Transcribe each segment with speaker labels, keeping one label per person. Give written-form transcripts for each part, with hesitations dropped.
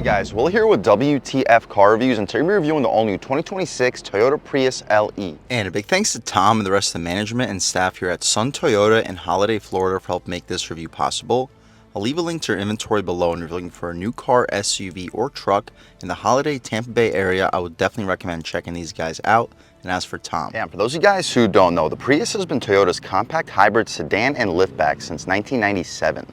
Speaker 1: guys, Will here with W.T.F car reviews, and today we're reviewing the all-new 2026 Toyota Prius LE.
Speaker 2: And a big thanks to Tom and the rest of the management and staff here at Sun Toyota in Holiday, Florida for helping make this review possible. I'll leave a link to your inventory below, and if you're looking for a new car, SUV, or truck in the Holiday, Tampa Bay area, I would definitely recommend checking these guys out. And as for Tom.
Speaker 1: Yeah, for those of you guys who don't know, the Prius has been Toyota's compact hybrid sedan and liftback since 1997.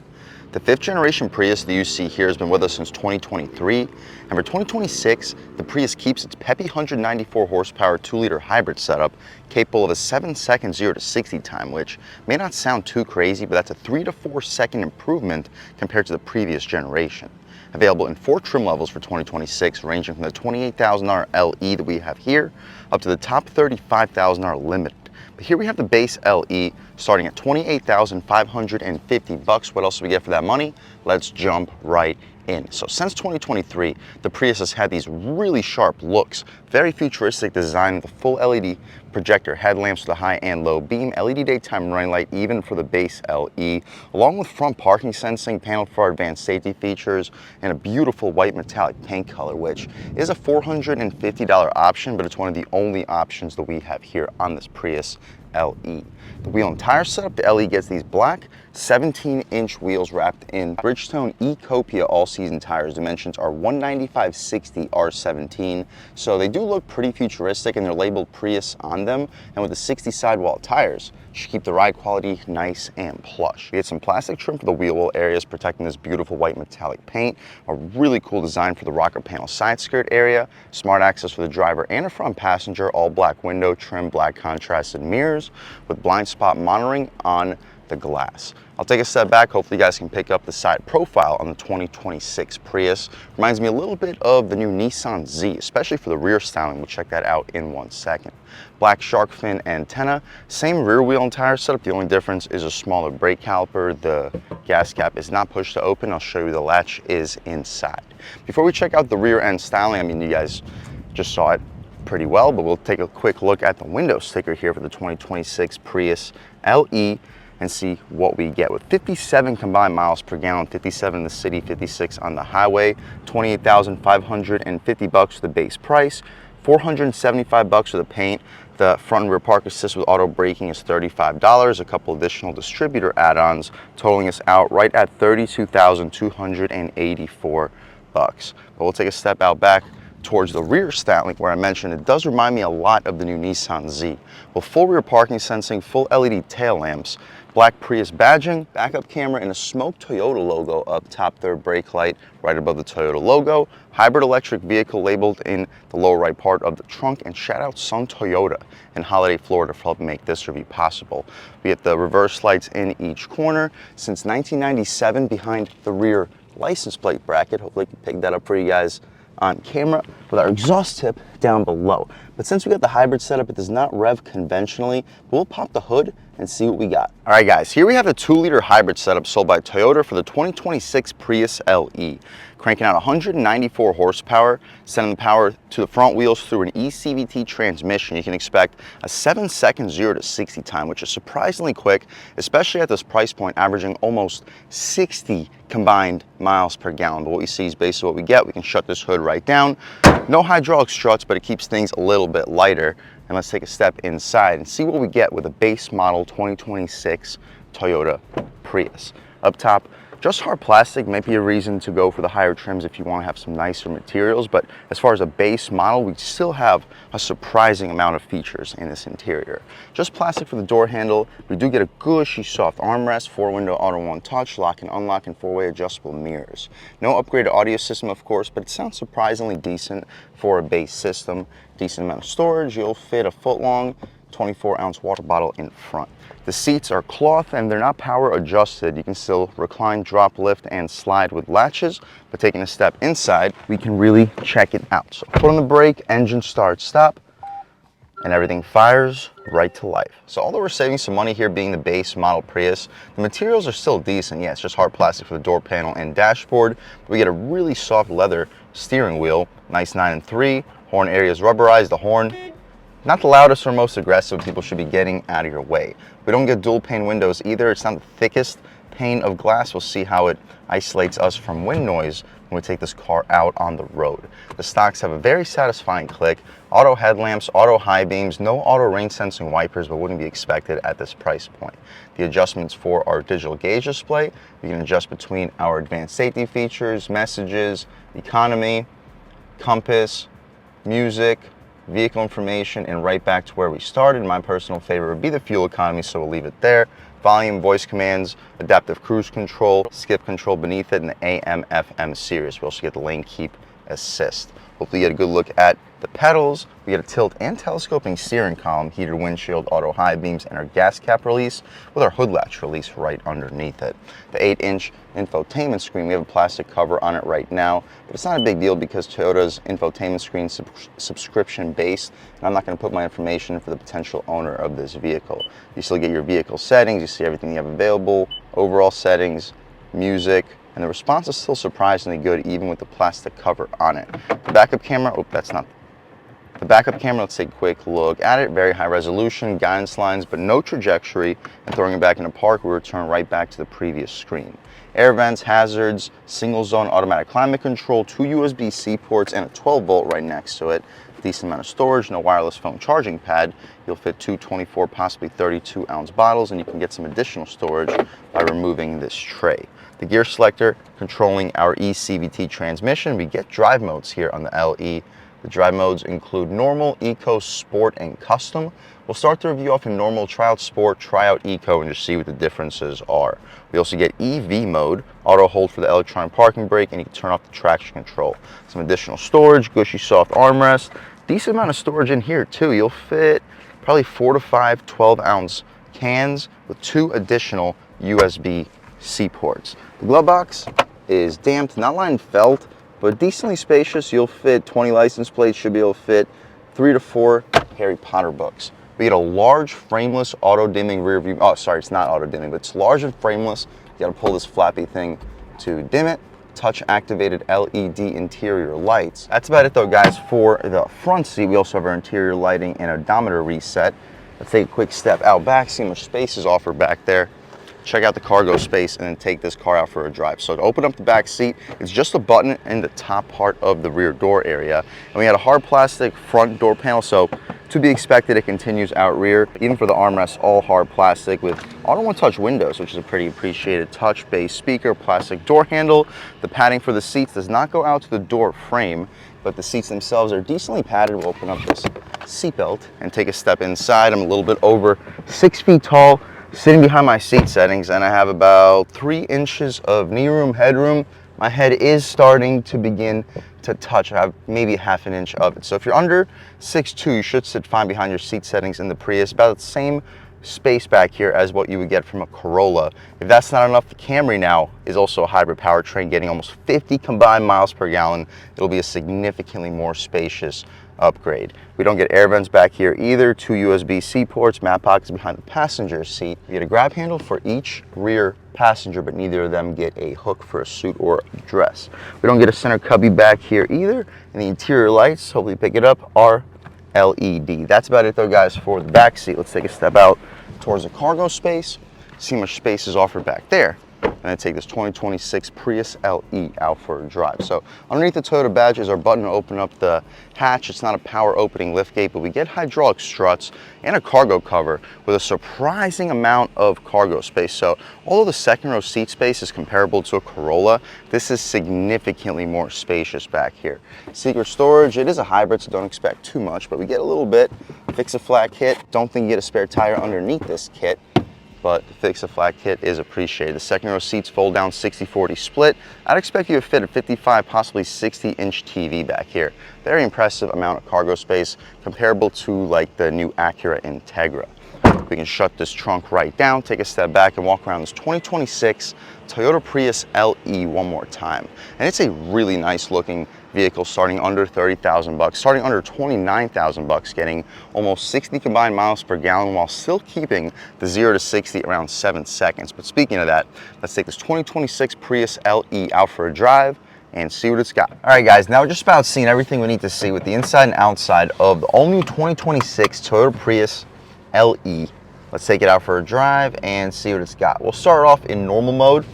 Speaker 1: The 5th generation Prius that you see here has been with us since 2023, and for 2026, the Prius keeps its peppy 194 horsepower 2-liter hybrid setup capable of a 7-second 0 to 60 time, which may not sound too crazy, but that's a 3 to 4 second improvement compared to the previous generation. Available in 4 trim levels for 2026, ranging from the $28,000 LE that we have here up to the top $35,000 Limited. But here we have the base LE starting at $28,550. What else do we get for that money? Let's jump right in. So since 2023, the Prius has had these really sharp looks, very futuristic design with a full LED projector headlamps with a high and low beam, LED daytime running light even for the base LE, along with front parking sensing, panel for advanced safety features, and a beautiful white metallic paint color, which is a $450 option, but it's one of the only options that we have here on this Prius LE. The wheel and tire setup, the LE gets these black 17-inch wheels wrapped in Bridgestone Ecopia all-season tires. Dimensions are 195/60 R17, so they do look pretty futuristic, and they're labeled Prius on them, and with the 60 sidewall tires, should keep the ride quality nice and plush. We get some plastic trim for the wheel well areas, protecting this beautiful white metallic paint, a really cool design for the rocker panel side skirt area, smart access for the driver and a front passenger, all black window trim, black contrasted mirrors with blind spot monitoring on the glass. I'll take a step back. Hopefully you guys can pick up the side profile on the 2026 Prius. Reminds me a little bit of the new Nissan Z, especially for the rear styling. We'll check that out in 1 second. Black shark fin antenna, same rear wheel and tire setup. The only difference is a smaller brake caliper. The gas cap is not pushed to open. I'll show you the latch is inside. Before we check out the rear end styling, I mean, you guys just saw it pretty well, but we'll take a quick look at the window sticker here for the 2026 Prius LE and see what we get. With 57 combined miles per gallon, 57 in the city, 56 on the highway, $28,550 for the base price, $475 for the paint. The front and rear park assist with auto braking is $35, a couple additional distributor add-ons, totaling us out right at $32,284. But we'll take a step out back towards the rear styling, where I mentioned it does remind me a lot of the new Nissan Z. With full rear parking sensing, full LED tail lamps, black Prius badging, backup camera, and a smoked Toyota logo up top, third brake light right above the Toyota logo, hybrid electric vehicle labeled in the lower right part of the trunk, and shout out Sun Toyota in Holiday, Florida for helping make this review possible. We get the reverse lights in each corner since 1997 behind the rear license plate bracket. Hopefully I can pick that up for you guys on camera, with our exhaust tip down below. But since we got the hybrid setup, it does not rev conventionally. We'll pop the hood and see what we got. All right guys, here we have the 2-liter hybrid setup sold by Toyota for the 2026 Prius LE. Cranking out 194 horsepower, sending the power to the front wheels through an eCVT transmission. You can expect a 7-second 0 to 60 time, which is surprisingly quick, especially at this price point, averaging almost 60 combined miles per gallon. But what you see is basically what we get. We can shut this hood right down. No hydraulic struts, but it keeps things a little bit lighter. And let's take a step inside and see what we get with a base model 2026 Toyota Prius. Up top, just hard plastic might be a reason to go for the higher trims if you want to have some nicer materials, but as far as a base model, we still have a surprising amount of features in this interior. Just plastic for the door handle. We do get a gushy soft armrest, 4-window auto one touch, lock and unlock, and 4-way adjustable mirrors. No upgraded audio system, of course, but it sounds surprisingly decent for a base system. Decent amount of storage. You'll fit a foot-long 24-ounce water bottle in front. The seats are cloth and they're not power adjusted. You can still recline, drop, lift, and slide with latches, but taking a step inside, we can really check it out. So foot on the brake, engine start, stop, and everything fires right to life. So although we're saving some money here being the base model Prius, the materials are still decent. Yeah, it's just hard plastic for the door panel and dashboard, but we get a really soft leather steering wheel, nice 9.3, horn area is rubberized, the horn not the loudest or most aggressive. People should be getting out of your way. We don't get dual pane windows either. It's not the thickest pane of glass. We'll see how it isolates us from wind noise, when we take this car out on the road. The stocks have a very satisfying click, auto headlamps, auto high beams, no auto rain sensing wipers, but wouldn't be expected at this price point. The adjustments for our digital gauge display, we can adjust between our advanced safety features, messages, economy, compass, music, vehicle information, and right back to where we started. My personal favorite would be the fuel economy, so we'll leave it there. Volume, voice commands, adaptive cruise control, skip control beneath it, and the AM/FM Sirius. We also get the lane keep assist. Hopefully you get a good look at the pedals. We get a tilt and telescoping steering column, heated windshield, auto high beams, and our gas cap release with our hood latch release right underneath it. The 8-inch infotainment screen, we have a plastic cover on it right now, but it's not a big deal because Toyota's infotainment screen is subscription based, and I'm not going to put my information for the potential owner of this vehicle. You still get your vehicle settings, you see everything you have available, overall settings, music, and the response is still surprisingly good even with the plastic cover on it. The backup camera, oh, that's not the backup camera. Let's take a quick look at it. Very high resolution, guidance lines, but no trajectory. And throwing it back into park, we return right back to the previous screen. Air vents, hazards, single zone automatic climate control, 2 USB-C ports, and a 12-volt right next to it. Decent amount of storage, no wireless phone charging pad. You'll fit 2 24, possibly 32-ounce bottles, and you can get some additional storage by removing this tray. The gear selector controlling our eCVT transmission. We get drive modes here on the LE. The drive modes include normal, eco, sport, and custom. We'll start the review off in normal, try out sport, try out eco, and just see what the differences are. We also get EV mode, auto hold for the electronic parking brake, and you can turn off the traction control. Some additional storage, gushy soft armrest. Decent amount of storage in here too. You'll fit probably 4 to 5 12-ounce cans with 2 additional USB-C ports. The glove box is damped, not lined felt, but decently spacious. You'll fit 20 license plates, should be able to fit 3 to 4 Harry Potter books. We get a large frameless auto dimming rear view. Oh, sorry, it's not auto dimming, but it's large and frameless. You gotta pull this flappy thing to dim it. Touch activated LED interior lights. That's about it though, guys, for the front seat. We also have our interior lighting and odometer reset. Let's take a quick step out back, see how much space is offered back there. Check out the cargo space and then take this car out for a drive. So to open up the back seat, it's just a button in the top part of the rear door area. And we had a hard plastic front door panel, so to be expected, it continues out rear. Even for the armrests, all hard plastic with auto one-touch windows, which is a pretty appreciated touch. Bass speaker, plastic door handle. The padding for the seats does not go out to the door frame, but the seats themselves are decently padded. We'll open up this seatbelt and take a step inside. I'm a little bit over 6 feet tall, sitting behind my seat settings, and I have about 3 inches of knee room, headroom. My head is starting to begin to touch. I have maybe ½ an inch of it. So if you're under 6'2", you should sit fine behind your seat settings in the Prius. About the same space back here as what you would get from a Corolla. If that's not enough, the Camry now is also a hybrid powertrain, getting almost 50 combined miles per gallon. It'll be a significantly more spacious upgrade. We don't get air vents back here either. 2 USB-C ports, mat pockets behind the passenger seat. We get a grab handle for each rear passenger, but neither of them get a hook for a suit or a dress. We don't get a center cubby back here either, and the interior lights, hopefully pick it up, are LED. That's about it though, guys, for the back seat. Let's take a step out towards the cargo space, see how much space is offered back there. And then take this 2026 Prius LE out for a drive. So underneath the Toyota badge is our button to open up the hatch. It's not a power opening liftgate, but we get hydraulic struts and a cargo cover with a surprising amount of cargo space. So although the second row seat space is comparable to a Corolla, this is significantly more spacious back here. Secret storage, it is a hybrid, so don't expect too much, but we get a little bit. Fix a flat kit. Don't think you get a spare tire underneath this kit, but the fix a flat kit is appreciated. The second row seats fold down 60-40 split. I'd expect you to fit a 55, possibly 60-inch TV back here. Very impressive amount of cargo space, comparable to like the new Acura Integra. We can shut this trunk right down, take a step back, and walk around this 2026 Toyota Prius LE one more time. And it's a really nice looking vehicle, starting under 30,000 bucks, starting under 29,000 bucks, getting almost 60 combined miles per gallon while still keeping the 0 to 60 around 7 seconds. But speaking of that, let's take this 2026 Prius LE out for a drive and see what it's got. All right, guys, now we're just about seen everything we need to see with the inside and outside of the all-new 2026 Toyota Prius LE. Let's take it out for a drive and see what it's got. We'll start off in normal mode.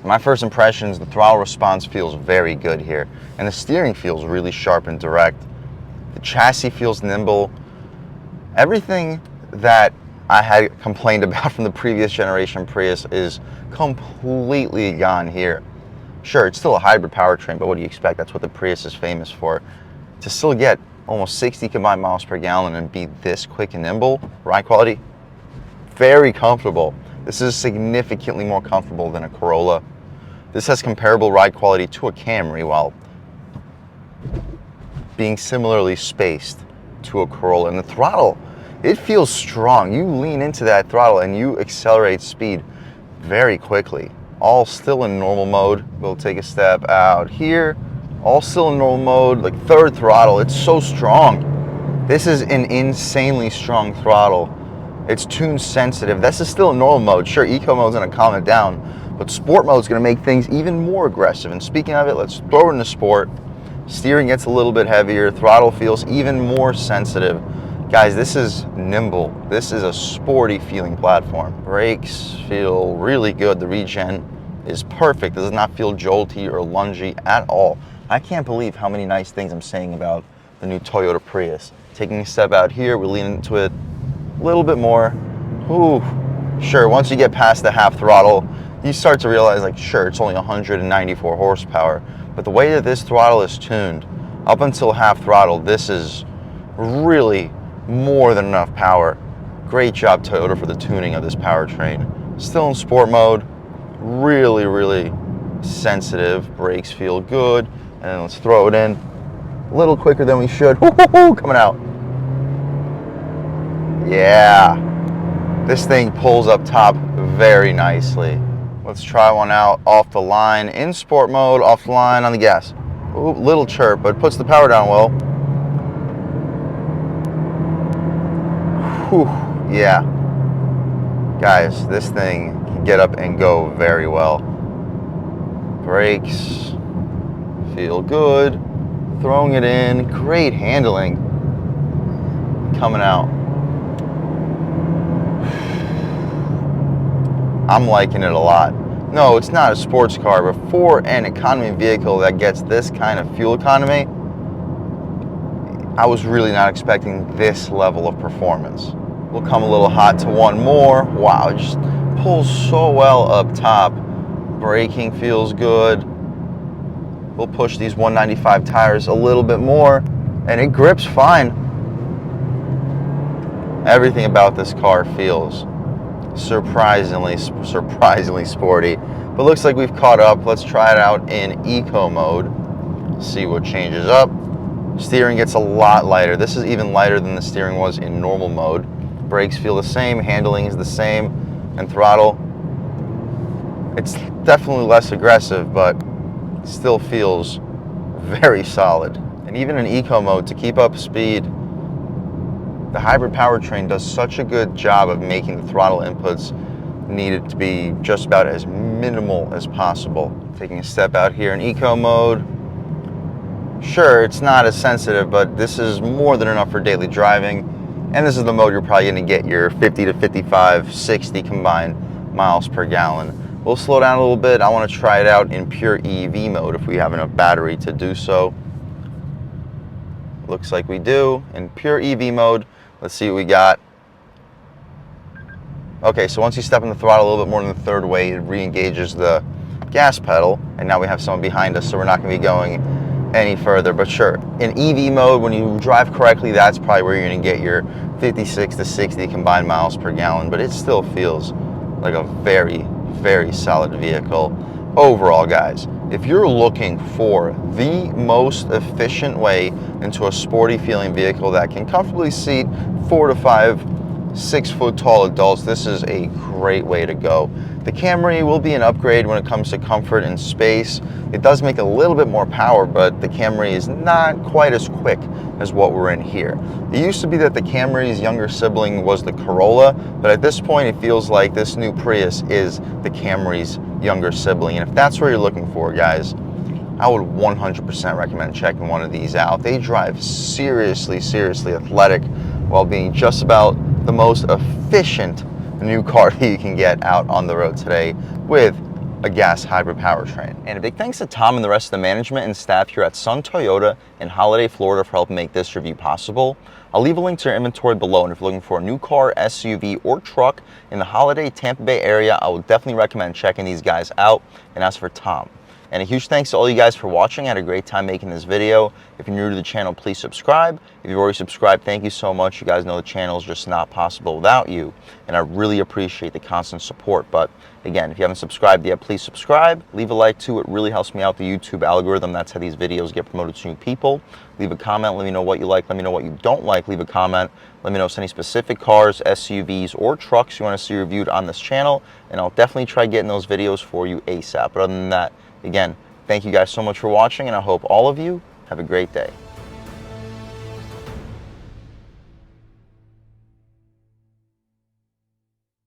Speaker 1: My first impressions, the throttle response feels very good here, and the steering feels really sharp and direct. The chassis feels nimble. Everything that I had complained about from the previous generation Prius is completely gone here. Sure, it's still a hybrid powertrain, but what do you expect? That's what the Prius is famous for. To still get almost 60 combined miles per gallon and be this quick and nimble, ride quality, very comfortable. This is significantly more comfortable than a Corolla. This has comparable ride quality to a Camry while being similarly spaced to a Corolla. And the throttle, it feels strong. You lean into that throttle and you accelerate speed very quickly. All still in normal mode. We'll take a step out here. All still in normal mode, like third throttle. It's so strong. This is an insanely strong throttle. It's tune sensitive. This is still in normal mode. Sure, eco mode's gonna calm it down, but sport mode's gonna make things even more aggressive. And speaking of it, let's throw it into sport. Steering gets a little bit heavier. Throttle feels even more sensitive. Guys, this is nimble. This is a sporty feeling platform. Brakes feel really good. The regen is perfect. It does not feel jolty or lungy at all. I can't believe how many nice things I'm saying about the new Toyota Prius. Taking a step out here, we lean into it a little bit more. Ooh, sure, once you get past the half throttle, you start to realize, like, sure, it's only 194 horsepower, but the way that this throttle is tuned, up until half throttle, this is really more than enough power. Great job, Toyota, for the tuning of this powertrain. Still in sport mode, really, really sensitive. Brakes feel good, and let's throw it in a little quicker than we should. Coming out. Yeah, this thing pulls up top very nicely. Let's try one out off the line in sport mode, off the line on the gas. Ooh, little chirp, but puts the power down well. Whew, yeah. Guys, this thing can get up and go very well. Brakes feel good. Throwing it in, great handling. Coming out. I'm liking it a lot. No, it's not a sports car, but for an economy vehicle that gets this kind of fuel economy, I was really not expecting this level of performance. We'll come a little hot to one more. Wow, it just pulls so well up top. Braking feels good. We'll push these 195 tires a little bit more, and it grips fine. Everything about this car feels surprisingly sporty, but looks like we've caught up. Let's try it out in eco mode, see what changes up. Steering gets a lot lighter. This is even lighter than the steering was in normal mode. Brakes feel the same, handling is the same, and throttle, it's definitely less aggressive, but still feels very solid. And even in eco mode, to keep up speed, the hybrid powertrain does such a good job of making the throttle inputs needed to be just about as minimal as possible. Taking a step out here in eco mode. Sure, it's not as sensitive, but this is more than enough for daily driving. And this is the mode you're probably gonna get your 50 to 55, 60 combined miles per gallon. We'll slow down a little bit. I wanna try it out in pure EV mode if we have enough battery to do so. Looks like we do. In pure EV mode, let's see what we got. Okay, so once you step in the throttle a little bit more than the third way, it re-engages the gas pedal, and now we have someone behind us, so we're not gonna be going any further. But sure, in EV mode, when you drive correctly, that's probably where you're gonna get your 56 to 60 combined miles per gallon, but it still feels like a very, very solid vehicle. Overall, guys, if you're looking for the most efficient way into a sporty feeling vehicle that can comfortably seat 4 to 5 6-foot tall adults, this is a great way to go. The Camry will be an upgrade when it comes to comfort and space. It does make a little bit more power, but the Camry is not quite as quick as what we're in here. It used to be that the Camry's younger sibling was the Corolla, but at this point it feels like this new Prius is the Camry's younger sibling. And if that's what you're looking for, guys, I would 100% recommend checking one of these out. They drive seriously athletic while being just about the most efficient new car you can get out on the road today, with a gas hybrid powertrain.
Speaker 2: And a big thanks to Tom and the rest of the management and staff here at Sun Toyota in Holiday, Florida for helping make this review possible. I'll leave a link to their inventory below, and if you're looking for a new car, SUV, or truck in the Holiday, Tampa Bay area, I would definitely recommend checking these guys out. And as for Tom, and a huge thanks to all you guys for watching. I had a great time making this video. If you're new to the channel, please subscribe. If you've already subscribed, thank you so much. You guys know the channel is just not possible without you, and I really appreciate the constant support. But again, if you haven't subscribed yet, please subscribe. Leave a like too. It really helps me out the YouTube algorithm. That's how these videos get promoted to new people. Leave a comment. Let me know what you like. Let me know what you don't like. Leave a comment. Let me know if any specific cars, SUVs, or trucks you want to see reviewed on this channel, and I'll definitely try getting those videos for you ASAP. But other than that, again, thank you guys so much for watching, and I hope all of you have a great day.